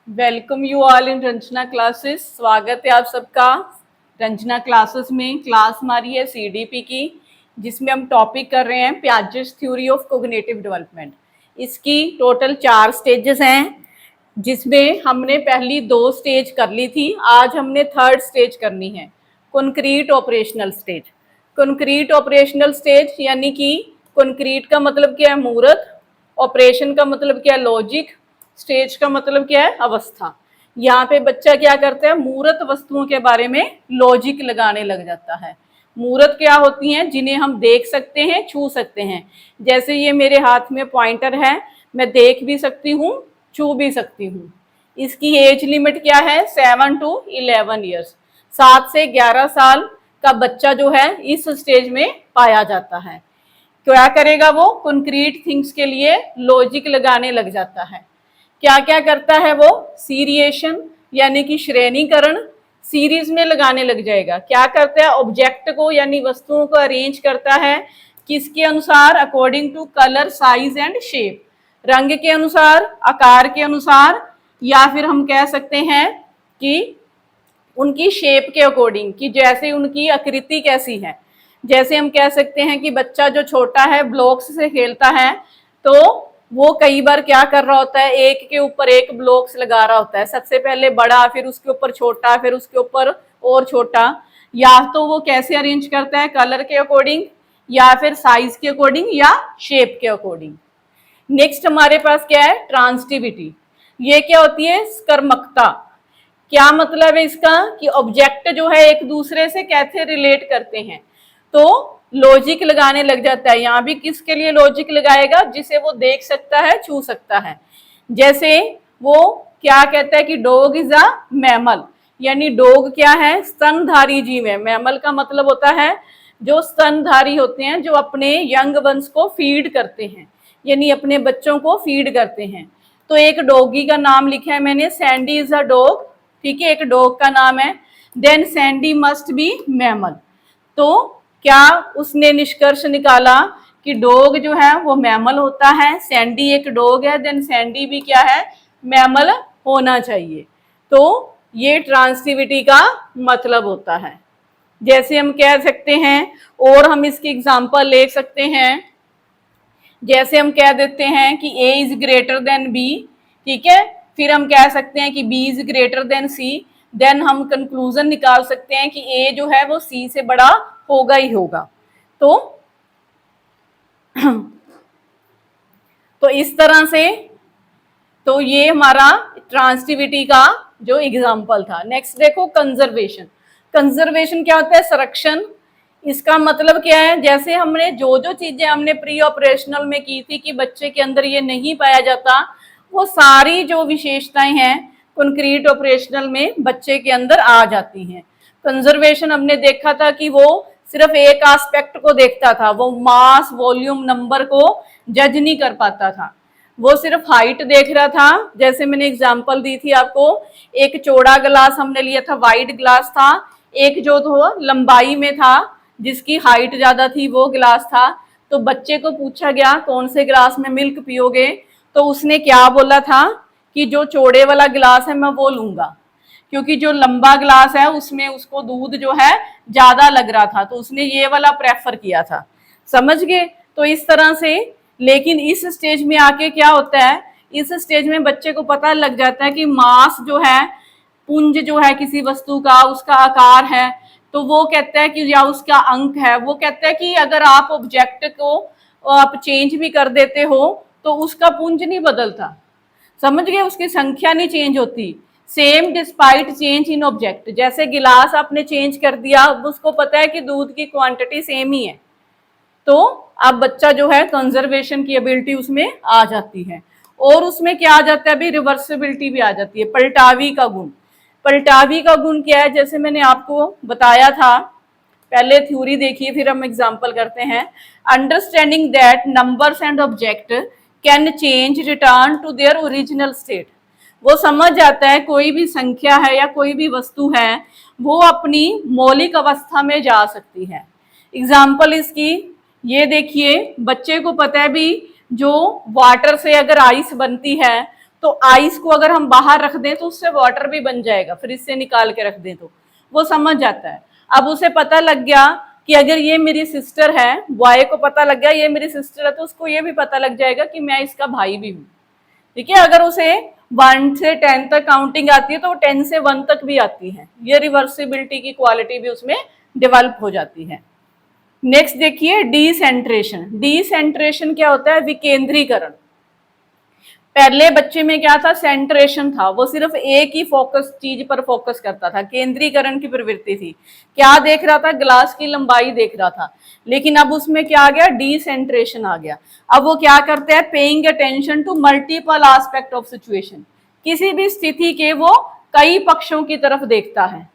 Welcome you all in Ranjana classes. स्वागत है आप सबका रंजना क्लासेस में। क्लास हमारी है सीडीपी की, जिसमें हम टॉपिक कर रहे हैं Piaget's theory of cognitive development. इसकी टोटल 4 स्टेजेस हैं, जिसमें हमने पहली 2 स्टेज कर ली थी। आज हमने 3rd स्टेज करनी है, concrete operational stage. Concrete operational stage यानी कि कॉन्क्रीट का मतलब क्या है? मूर्त। ऑपरेशन का मतलब क्या है? लॉजिक। स्टेज का मतलब क्या है? अवस्था। यहाँ पे बच्चा क्या करता है? मूर्त वस्तुओं के बारे में लॉजिक लगाने लग जाता है। मूर्त क्या होती हैं? जिन्हें हम देख सकते हैं, छू सकते हैं। जैसे ये मेरे हाथ में पॉइंटर है, मैं देख भी सकती हूँ, छू भी सकती हूँ। इसकी एज लिमिट क्या है? 7 to 11 ईयर्स। 7 से 11 साल का बच्चा जो है इस स्टेज में पाया जाता है। क्या करेगा वो? कंक्रीट थिंग्स के लिए लॉजिक लगाने लग जाता है। क्या क्या करता है वो? सीरिएशन यानी कि श्रेणीकरण सीरीज में लगाने लग जाएगा। क्या करता है? ऑब्जेक्ट को यानी वस्तुओं को अरेंज करता है। किसके अनुसार? According to colour, size and shape. रंग के अनुसार, आकार के अनुसार, या फिर हम कह सकते हैं कि उनकी शेप के अकॉर्डिंग, कि जैसे उनकी आकृति कैसी है। जैसे हम कह सकते हैं कि बच्चा जो छोटा है ब्लॉक्स से खेलता है, तो वो कई बार क्या कर रहा होता है? एक के ऊपर एक ब्लॉक्स लगा रहा होता है। सबसे पहले बड़ा, फिर उसके ऊपर छोटा, फिर उसके ऊपर और छोटा। या तो वो कैसे अरेंज करता है? कलर के अकॉर्डिंग, या फिर साइज के अकॉर्डिंग, या शेप के अकॉर्डिंग। नेक्स्ट हमारे पास क्या है? ट्रांसटिविटी। ये क्या होती है? कर्मकता। क्या मतलब है इसका? कि ऑब्जेक्ट जो है एक दूसरे से कैसे रिलेट करते हैं, तो लॉजिक लगाने लग जाता है। यहाँ भी किसके लिए लॉजिक लगाएगा? जिसे वो देख सकता है, छू सकता है। जैसे वो क्या कहता है कि डॉग इज अ मैमल, यानी डॉग क्या है? स्तनधारी जीव है। मैमल का मतलब होता है जो स्तनधारी होते हैं, जो अपने यंग वंस को फीड करते हैं, यानी अपने बच्चों को फीड करते हैं। तो एक डॉगी का नाम लिखा है मैंने, सैंडी इज अ डॉग। ठीक है, एक डॉग का नाम है। Then Sandy must be mammal. तो क्या उसने निष्कर्ष निकाला कि डॉग जो है वो मैमल होता है, सैंडी एक डॉग है, देन सैंडी भी क्या है? मैमल होना चाहिए। तो ये ट्रांसिटिविटी का मतलब होता है। जैसे हम कह सकते हैं, और हम इसकी एग्जांपल ले सकते हैं। जैसे हम कह देते हैं कि a is greater then b, ठीक है। फिर हम कह सकते हैं कि b is greater than c। Then हम कंक्लूजन निकाल सकते हैं कि a जो है वो c से बड़ा होगा ही होगा। तो इस तरह से, तो ये हमारा ट्रांसिटिविटी का जो एग्जाम्पल था। नेक्स्ट देखो, कंजर्वेशन। कंजर्वेशन क्या होता है? संरक्षण। इसका मतलब क्या है? जैसे हमने जो जो चीजें हमने प्री ऑपरेशनल में की थी कि बच्चे के अंदर ये नहीं पाया जाता, वो सारी जो विशेषताएं हैं कंक्रीट ऑपरेशनल में बच्चे के अंदर आ जाती हैं। कंजर्वेशन हमने देखा था कि वो सिर्फ एक एस्पेक्ट को देखता था, वो मास, वॉल्यूम, नंबर को जज नहीं कर पाता था। वो सिर्फ हाइट देख रहा था। जैसे मैंने एग्जांपल दी थी आपको, एक चौड़ा ग्लास हमने लिया था, वाइड ग्लास था। एक जो तो लंबाई में था, जिसकी हाइट ज्यादा थी, वो ग्लास था। तो बच्चे को पूछा गया कौन से ग्लास में मिल्क पियोगे, तो उसने क्या बोला था कि जो चौड़े वाला ग्लास है मैं वो लूंगा, क्योंकि जो लंबा ग्लास है उसमें उसको दूध जो है ज्यादा लग रहा था, तो उसने ये वाला प्रेफर किया था। समझ गए? तो इस तरह से। लेकिन इस स्टेज में आके क्या होता है? इस स्टेज में बच्चे को पता लग जाता है कि मास जो है, पुंज जो है किसी वस्तु का, उसका आकार है। तो वो कहता है कि, या उसका अंक है, वो कहता है कि अगर आप ऑब्जेक्ट को आप चेंज भी कर देते हो तो उसका पुंज नहीं बदलता। समझ गए? उसकी संख्या नहीं चेंज होती। Same despite change in object. जैसे गिलास आपने चेंज कर दिया, उसको पता है कि दूध की क्वांटिटी सेम ही है, तो अब बच्चा जो है कंजर्वेशन की एबिलिटी उसमें आ जाती है। और उसमें क्या आ जाता है? अभी रिवर्सिबिलिटी भी आ जाती है, पलटावी का गुण। पलटावी का गुण क्या है? जैसे मैंने आपको बताया था, पहले थ्योरी देखिए फिर हम एग्जांपल करते हैं। Understanding that numbers and object can change, return to their original state. वो समझ जाता है कोई भी संख्या है या कोई भी वस्तु है, वो अपनी मौलिक अवस्था में जा सकती है। एग्जाम्पल इसकी ये देखिए, बच्चे को पता है भी जो वाटर से अगर आइस बनती है तो आइस को अगर हम बाहर रख दें तो उससे वाटर भी बन जाएगा, फ्रिज से निकाल के रख दें तो वो समझ जाता है। अब उसे पता लग गया कि अगर ये मेरी सिस्टर है, बॉय को पता लग गया ये मेरी सिस्टर है, तो उसको ये भी पता लग जाएगा कि मैं इसका भाई भी हूं। ठीक है, अगर उसे 1 से 10 तक काउंटिंग आती है तो 10 से 1 तक भी आती है। ये रिवर्सिबिलिटी की क्वालिटी भी उसमें डेवलप हो जाती है। नेक्स्ट देखिए डिसेंट्रेशन। डिसेंट्रेशन क्या होता है? विकेंद्रीकरण। पहले बच्चे में क्या था? सेंट्रेशन था, वो सिर्फ एक ही फोकस चीज पर फोकस करता था, केंद्रीकरण की प्रवृत्ति थी। क्या देख रहा था? ग्लास की लंबाई देख रहा था। लेकिन अब उसमें क्या आ गया? डिसेंट्रेशन आ गया। अब वो क्या करते हैं? Paying attention to multiple aspect of situation. किसी भी स्थिति के वो कई पक्षों की तरफ देखता है।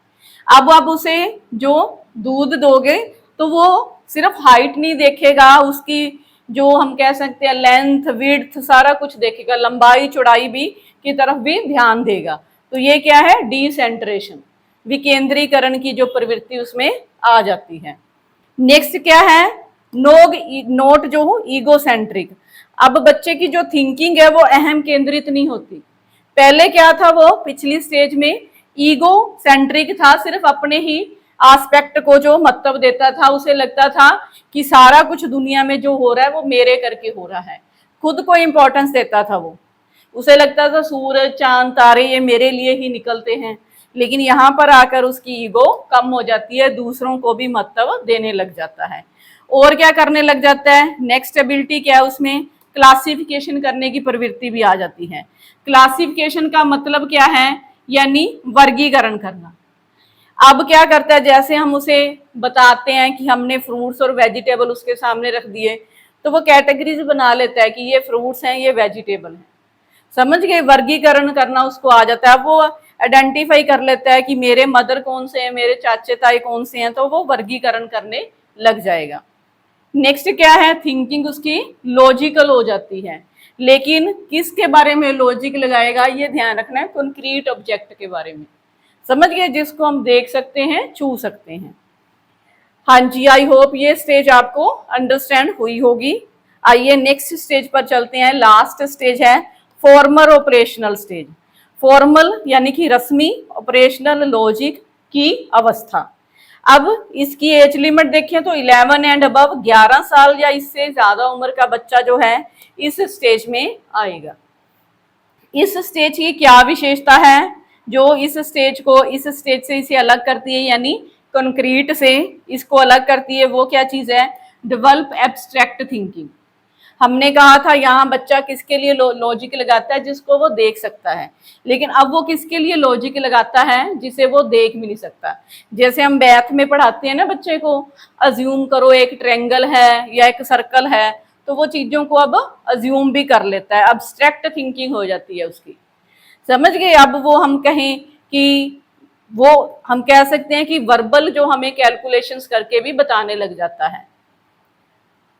अब उसे जो दूध दोगे तो वो सिर्फ हाइट नहीं देखेगा, उसकी जो हम कह सकते हैं लेंथ विड्थ सारा कुछ देखेगा, लंबाई चौड़ाई भी की तरफ भी ध्यान देगा। तो ये क्या है? डिसेंट्रेशन, विकेंद्रीकरण की जो प्रवृत्ति उसमें आ जाती है। नेक्स्ट क्या है? नोट जो हो ईगोसेंट्रिक। अब बच्चे की जो थिंकिंग है वो अहम केंद्रित नहीं होती। पहले क्या था? वो पिछली स्टेज में ईगो सेंट्रिक था, सिर्फ अपने ही एस्पेक्ट को जो महत्व देता था, उसे लगता था कि सारा कुछ दुनिया में जो हो रहा है वो मेरे करके हो रहा है, खुद को इंपॉर्टेंस देता था वो। उसे लगता था सूरज चांद तारे ये मेरे लिए ही निकलते हैं। लेकिन यहाँ पर आकर उसकी ईगो कम हो जाती है, दूसरों को भी महत्व देने लग जाता है। और क्या करने लग जाता है? नेक्स्ट एबिलिटी क्या है उसमें? क्लासिफिकेशन करने की प्रवृत्ति भी आ जाती है। क्लासिफिकेशन का मतलब क्या है? यानी वर्गीकरण करना। अब क्या करता है? जैसे हम उसे बताते हैं कि हमने फ्रूट्स और वेजिटेबल उसके सामने रख दिए, तो वो कैटेगरीज बना लेता है कि ये फ्रूट्स हैं, ये वेजिटेबल हैं। समझ गए? वर्गीकरण करना उसको आ जाता है। वो आइडेंटिफाई कर लेता है कि मेरे मदर कौन से हैं, मेरे चाचे ताई कौन से हैं, तो वो वर्गीकरण करने लग जाएगा। नेक्स्ट क्या है? थिंकिंग उसकी लॉजिकल हो जाती है। लेकिन किसके बारे में लॉजिक लगाएगा? ये ध्यान रखना है, कॉन्क्रीट ऑब्जेक्ट के बारे में। समझ गए? जिसको हम देख सकते हैं, छू सकते हैं। हाँ जी, आई होप ये स्टेज आपको अंडरस्टैंड हुई होगी। आइए नेक्स्ट स्टेज पर चलते हैं। लास्ट स्टेज है फॉर्मल ऑपरेशनल स्टेज। फॉर्मल यानी कि रस्मी, ऑपरेशनल लॉजिक की अवस्था। अब इसकी एज लिमिट देखें तो 11 एंड अबव, 11 साल या इससे ज्यादा उम्र का बच्चा जो है इस स्टेज में आएगा। इस स्टेज की क्या विशेषता है जो इस स्टेज से इसे अलग करती है, यानी कंक्रीट से इसको अलग करती है? वो क्या चीज है? Develop abstract thinking. हमने कहा था यहाँ बच्चा किसके लिए लॉजिक लगाता है? जिसको वो देख सकता है। लेकिन अब वो किसके लिए लॉजिक लगाता है? जिसे वो देख भी नहीं सकता। जैसे हम मैथ में पढ़ाते हैं ना बच्चे को, अज्यूम करो एक ट्रायंगल है या एक सर्कल है, तो वो चीजों को अब अज्यूम भी कर लेता है, अब्स्ट्रैक्ट थिंकिंग हो जाती है उसकी। समझ गए? अब वो हम कहें कि वो हम कह सकते हैं कि वर्बल जो हमें कैलकुलेशंस करके भी बताने लग जाता है।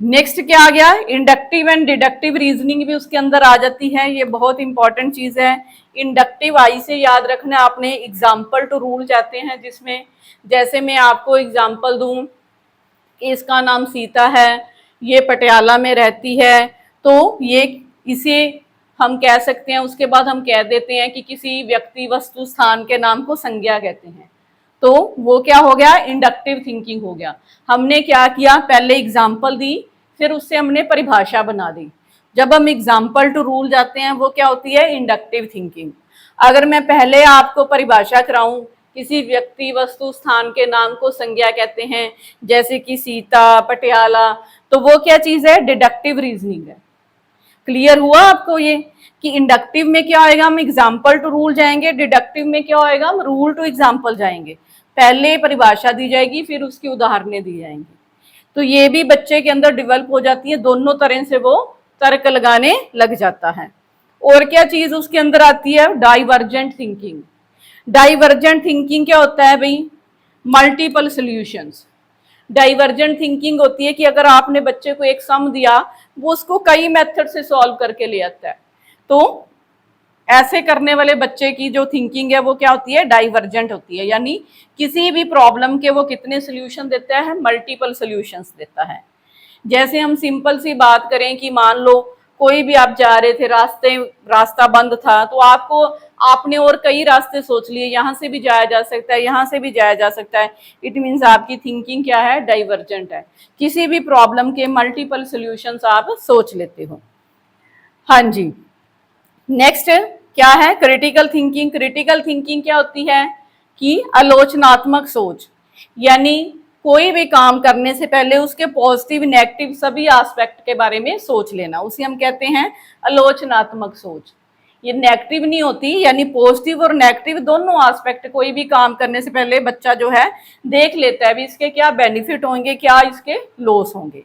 नेक्स्ट क्या आ गया? इंडक्टिव एंड डिडक्टिव रीजनिंग भी उसके अंदर आ जाती है। ये बहुत इंपॉर्टेंट चीज है। इंडक्टिव आई से याद रखना आपने, एग्जाम्पल टू रूल जाते हैं, जिसमें जैसे मैं आपको एग्जाम्पल दूं कि इसका नाम सीता है, ये पटियाला में रहती है, तो ये इसे हम कह सकते हैं। उसके बाद हम कह देते हैं कि किसी व्यक्ति वस्तु स्थान के नाम को संज्ञा कहते हैं, तो वो क्या हो गया? इंडक्टिव थिंकिंग हो गया। हमने क्या किया? पहले एग्जाम्पल दी, फिर उससे हमने परिभाषा बना दी। जब हम एग्जाम्पल टू रूल जाते हैं वो क्या होती है? Inductive thinking. अगर मैं पहले आपको परिभाषा कराऊं, किसी व्यक्ति वस्तु स्थान के नाम को संज्ञा कहते हैं, जैसे कि सीता, पटियाला, तो वो क्या चीज है? डिडक्टिव रीजनिंग है। क्लियर हुआ आपको ये कि इंडक्टिव में क्या आएगा? हम एग्जाम्पल टू रूल जाएंगे, डिडक्टिव में क्या आएगा? हम रूल टू एग्जाम्पल जाएंगे। पहले परिभाषा दी जाएगी, फिर उसकी उदाहरणें दी जाएंगी। तो ये भी बच्चे के अंदर डेवलप हो जाती है, दोनों तरह से वो तर्क लगाने लग जाता है। और क्या चीज उसके अंदर आती है? Divergent thinking. डाइवर्जेंट थिंकिंग क्या होता है भाई? Multiple solutions. डाइवर्जेंट थिंकिंग होती है कि अगर आपने बच्चे को एक सम दिया, वो उसको कई मेथड से सॉल्व करके ले आता है। तो ऐसे करने वाले बच्चे की जो थिंकिंग है वो क्या होती है? डाइवर्जेंट होती है। यानी किसी भी प्रॉब्लम के वो कितने सोल्यूशन देता है? मल्टीपल सोल्यूशंस देता है। जैसे हम सिंपल सी बात करें कि मान लो कोई भी आप जा रहे थे, रास्ता बंद था तो आपने और कई रास्ते सोच लिए, यहाँ से भी जाया जा सकता है, यहाँ से भी जाया जा सकता है। इट मीन्स आपकी थिंकिंग क्या है, डाइवर्जेंट है। किसी भी प्रॉब्लम के मल्टीपल सॉल्यूशंस आप सोच लेते हो। हाँ जी, नेक्स्ट क्या है, क्रिटिकल थिंकिंग। क्रिटिकल थिंकिंग क्या होती है कि आलोचनात्मक सोच, यानी कोई भी काम करने से पहले उसके पॉजिटिव नेगेटिव सभी एस्पेक्ट के बारे में सोच लेना, उसे हम कहते हैं आलोचनात्मक सोच। ये नेगेटिव नहीं होती, यानी पॉजिटिव और नेगेटिव दोनों एस्पेक्ट कोई भी काम करने से पहले बच्चा जो है देख लेता है भी इसके क्या बेनिफिट होंगे, क्या इसके लॉस होंगे।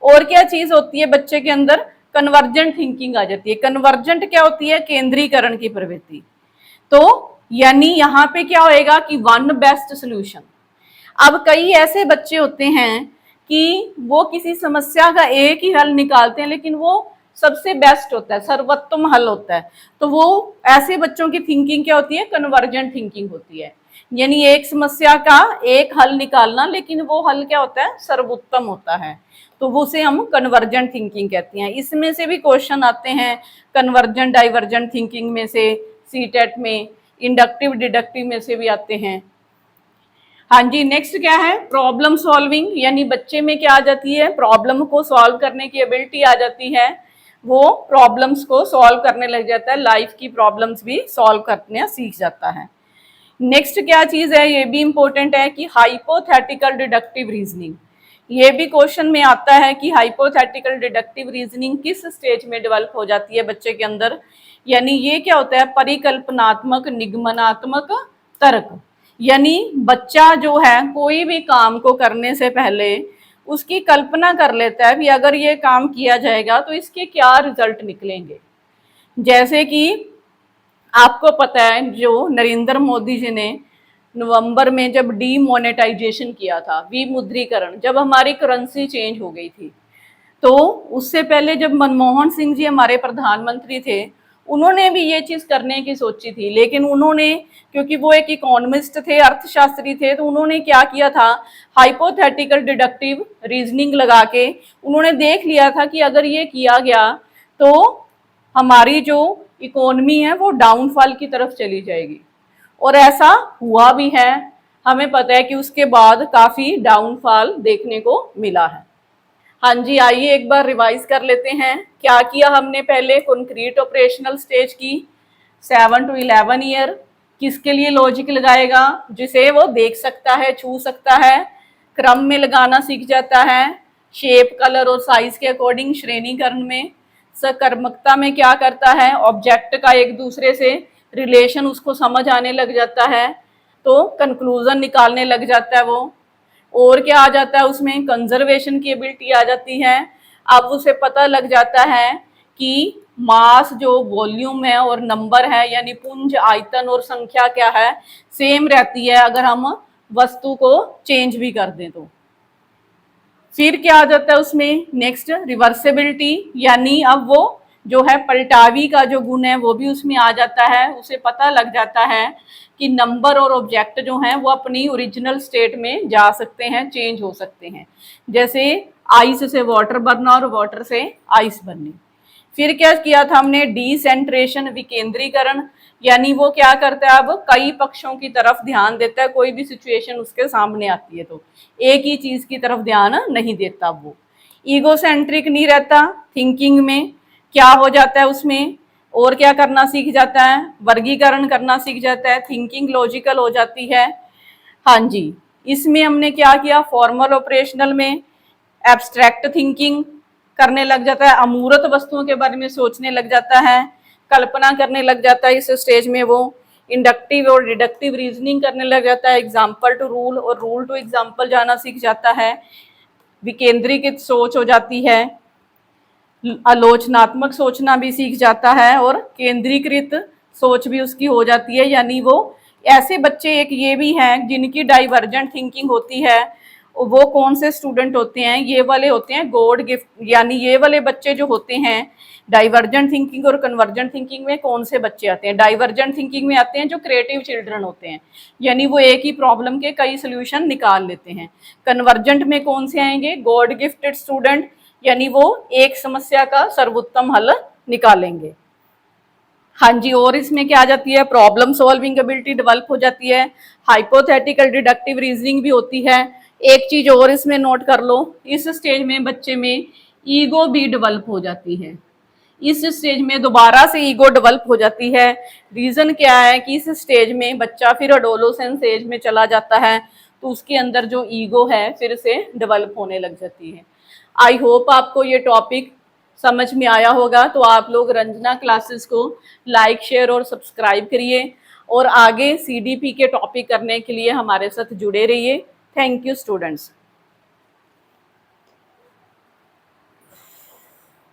और क्या चीज होती है बच्चे के अंदर, कन्वर्जेंट थिंकिंग आ जाती है। कन्वर्जेंट क्या होती है, केंद्रीकरण की प्रवृत्ति। तो यानी यहाँ पे क्या होएगा कि वन बेस्ट सोल्यूशन। अब कई ऐसे बच्चे होते हैं कि वो किसी समस्या का एक ही हल निकालते हैं, लेकिन वो सबसे बेस्ट होता है, सर्वोत्तम हल होता है। तो वो ऐसे बच्चों की थिंकिंग क्या होती है, कन्वर्जेंट थिंकिंग होती है। यानी एक समस्या का एक हल निकालना, लेकिन वो हल क्या होता है, सर्वोत्तम होता है। तो वो उसे हम कन्वर्जेंट थिंकिंग कहते हैं। इसमें से भी क्वेश्चन आते हैं कन्वर्जेंट डाइवर्जेंट थिंकिंग में से, सीटेट में, इंडक्टिव डिडक्टिव में से भी आते हैं। हाँ जी, नेक्स्ट क्या है, प्रॉब्लम सॉल्विंग। यानी बच्चे में क्या आ जाती है, प्रॉब्लम को सॉल्व करने की एबिलिटी आ जाती है। वो प्रॉब्लम्स को सॉल्व करने लग जाता है, लाइफ की प्रॉब्लम्स भी सॉल्व करने सीख जाता है। नेक्स्ट क्या चीज है, ये भी इंपॉर्टेंट है कि हाइपोथेटिकल डिडक्टिव रीजनिंग। ये भी क्वेश्चन में आता है कि हाइपोथेटिकल डिडक्टिव रीजनिंग किस स्टेज में डेवलप हो जाती है बच्चे के अंदर। यानी ये क्या होता है, परिकल्पनात्मक निगमनात्मक तर्क। यानी बच्चा जो है कोई भी काम को करने से पहले उसकी कल्पना कर लेता है कि अगर ये काम किया जाएगा तो इसके क्या रिजल्ट निकलेंगे। जैसे कि आपको पता है जो नरेंद्र मोदी जी ने नवंबर में जब डीमोनेटाइजेशन किया था, विमुद्रीकरण, जब हमारी करेंसी चेंज हो गई थी, तो उससे पहले जब मनमोहन सिंह जी हमारे प्रधानमंत्री थे, उन्होंने भी ये चीज करने की सोची थी। लेकिन उन्होंने, क्योंकि वो एक इकोनॉमिस्ट थे, अर्थशास्त्री थे, तो उन्होंने क्या किया था, हाइपोथेटिकल डिडक्टिव रीजनिंग लगा के उन्होंने देख लिया था कि अगर ये किया गया तो हमारी जो इकोनॉमी है वो डाउनफॉल की तरफ चली जाएगी। और ऐसा हुआ भी है। हमें पता है कि उसके बाद काफी डाउनफॉल देखने को मिला है। हाँ जी, आइए एक बार रिवाइज कर लेते हैं क्या किया हमने। पहले कॉन्क्रीट ऑपरेशनल स्टेज की 7 to 11 ईयर, किसके लिए लॉजिक लगाएगा, जिसे वो देख सकता है, छू सकता है, क्रम में लगाना सीख जाता है, शेप कलर और साइज के अकॉर्डिंग श्रेणीकरण में। सकर्मकता में क्या करता है, ऑब्जेक्ट का एक दूसरे से रिलेशन उसको समझ आने लग जाता है, तो कंक्लूजन निकालने लग जाता है वो। और क्या आ जाता है उसमें, कंजर्वेशन की एबिलिटी आ जाती है। अब उसे पता लग जाता है कि मास जो वॉल्यूम है और नंबर है, यानी पुंज, आयतन और संख्या क्या है, सेम रहती है अगर हम वस्तु को चेंज भी कर दें तो। फिर क्या आ जाता है उसमें, नेक्स्ट रिवर्सिबिलिटी, यानी अब वो जो है पलटावी का जो गुण है वो भी उसमें आ जाता है। उसे पता लग जाता है कि नंबर और ऑब्जेक्ट जो हैं वो अपनी ओरिजिनल स्टेट में जा सकते हैं, चेंज हो सकते हैं। जैसे आइस से वाटर बनना और वाटर से आइस बननी। फिर क्या किया था हमने, डिसेंट्रेशन, विकेंद्रीकरण, यानी वो क्या करता है, अब कई पक्षों की तरफ ध्यान देता है। कोई भी सिचुएशन उसके सामने आती है तो एक ही चीज की तरफ ध्यान नहीं देता वो। ईगोसेंट्रिक नहीं रहता थिंकिंग में, क्या हो जाता है उसमें, और क्या करना सीख जाता है, वर्गीकरण करना सीख जाता है, थिंकिंग लॉजिकल हो जाती है। हाँ जी, इसमें हमने क्या किया, फॉर्मल ऑपरेशनल में एब्स्ट्रैक्ट थिंकिंग करने लग जाता है, अमूर्त वस्तुओं के बारे में सोचने लग जाता है, कल्पना करने लग जाता है इस स्टेज में वो। इंडक्टिव और डिडक्टिव रीजनिंग करने लग जाता है, एग्जाम्पल टू रूल और रूल टू एग्जाम्पल जाना सीख जाता है, विकेंद्रीकृत सोच हो जाती है, आलोचनात्मक सोचना भी सीख जाता है और केंद्रीकृत सोच भी उसकी हो जाती है। यानी वो ऐसे बच्चे एक ये भी हैं जिनकी डाइवर्जेंट थिंकिंग होती है। वो कौन से स्टूडेंट होते हैं, ये वाले होते हैं गॉड गिफ्ट, यानी ये वाले बच्चे जो होते हैं डाइवर्जेंट थिंकिंग और कन्वर्जेंट थिंकिंग में कौन से बच्चे आते हैं, डाइवर्जेंट थिंकिंग में आते हैं जो क्रिएटिव चिल्ड्रन होते हैं, यानी वो एक ही प्रॉब्लम के कई सोल्यूशन निकाल लेते हैं। कन्वर्जेंट में कौन से आएंगे, गॉड गिफ्टेड स्टूडेंट, यानी वो एक समस्या का सर्वोत्तम हल निकालेंगे। हाँ जी, और इसमें क्या आ जाती है, प्रॉब्लम सॉल्विंग एबिलिटी डेवलप हो जाती है, हाइपोथेटिकल डिडक्टिव रीजनिंग भी होती है। एक चीज और इसमें नोट कर लो, इस स्टेज में बच्चे में ईगो भी डेवलप हो जाती है। इस स्टेज में दोबारा से ईगो डेवलप हो जाती है। रीजन क्या है कि इस स्टेज में बच्चा फिर अडोलोसेंस एज में चला जाता है, तो उसके अंदर जो ईगो है फिर से डेवलप होने लग जाती है। आई होप आपको ये टॉपिक समझ में आया होगा। तो आप लोग रंजना क्लासेस को लाइक, शेयर और सब्सक्राइब करिए और आगे CDP के टॉपिक करने के लिए हमारे साथ जुड़े रहिए। Thank you students.